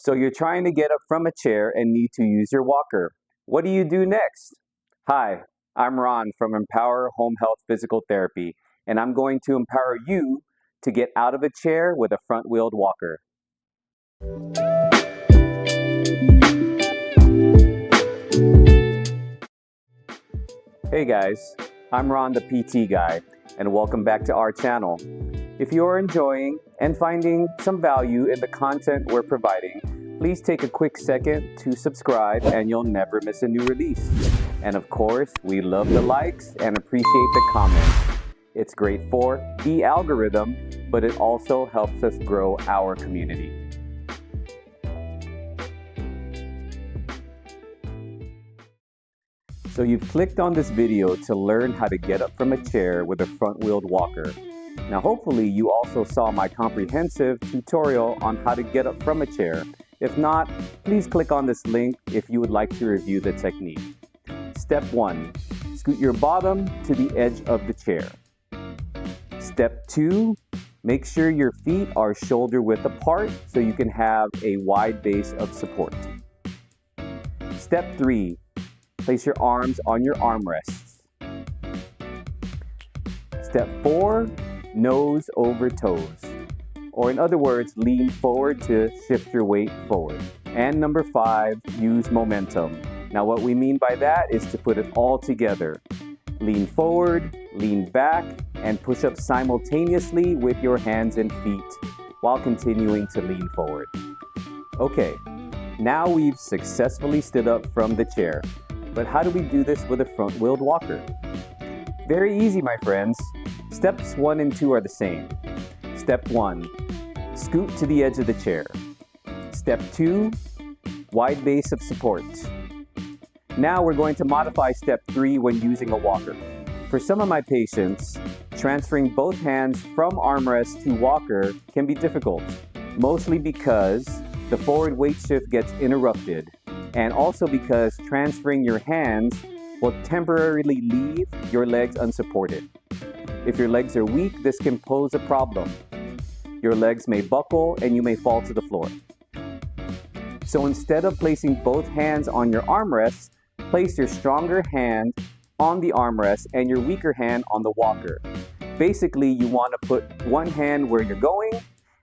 So you're trying to get up from a chair and need to use your walker. What do you do next? Hi, I'm Ron from Empower Home Health Physical Therapy, and I'm going to empower you to get out of a chair with a front-wheeled walker. Hey guys, I'm Ron the PT guy, and welcome back to our channel. If you are enjoying and finding some value in the content we're providing, please take a quick second to subscribe and you'll never miss a new release. And of course, we love the likes and appreciate the comments. It's great for the algorithm, but it also helps us grow our community. So you've clicked on this video to learn how to get up from a chair with a front-wheeled walker. Now hopefully you also saw my comprehensive tutorial on how to get up from a chair. If not, please click on this link if you would like to review the technique. Step 1. Scoot your bottom to the edge of the chair. Step 2. Make sure your feet are shoulder width apart so you can have a wide base of support. Step 3. Place your arms on your armrests. Step 4. Nose over toes. Or in other words, lean forward to shift your weight forward. And number 5, use momentum. Now what we mean by that is to put it all together. Lean forward, lean back, and push up simultaneously with your hands and feet while continuing to lean forward. Okay, now we've successfully stood up from the chair. But how do we do this with a front-wheeled walker? Very easy, my friends. Steps 1 and 2 are the same. Step 1, scoot to the edge of the chair. Step 2, wide base of support. Now we're going to modify step 3 when using a walker. For some of my patients, transferring both hands from armrest to walker can be difficult, mostly because the forward weight shift gets interrupted, and also because transferring your hands will temporarily leave your legs unsupported. If your legs are weak, this can pose a problem. Your legs may buckle and you may fall to the floor. So instead of placing both hands on your armrests, place your stronger hand on the armrest and your weaker hand on the walker. Basically, you want to put one hand where you're going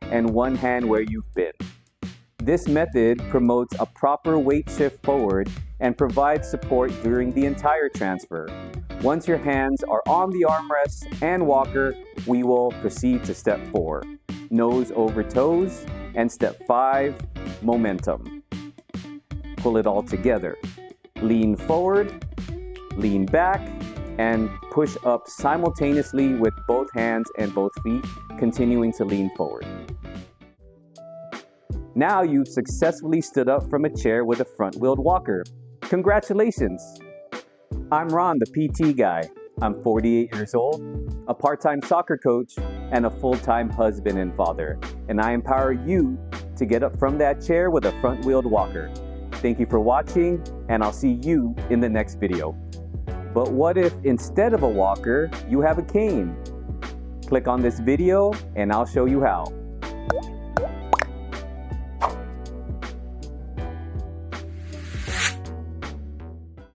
and one hand where you've been. This method promotes a proper weight shift forward and provides support during the entire transfer. Once your hands are on the armrest and walker, we will proceed to step 4, nose over toes, and step 5, momentum. Pull it all together. Lean forward, lean back, and push up simultaneously with both hands and both feet, continuing to lean forward. Now you've successfully stood up from a chair with a front-wheeled walker. Congratulations! I'm Ron, the PT guy. I'm 48 years old, a part-time soccer coach, and a full-time husband and father. And I empower you to get up from that chair with a front-wheeled walker. Thank you for watching, and I'll see you in the next video. But what if instead of a walker, you have a cane? Click on this video, and I'll show you how.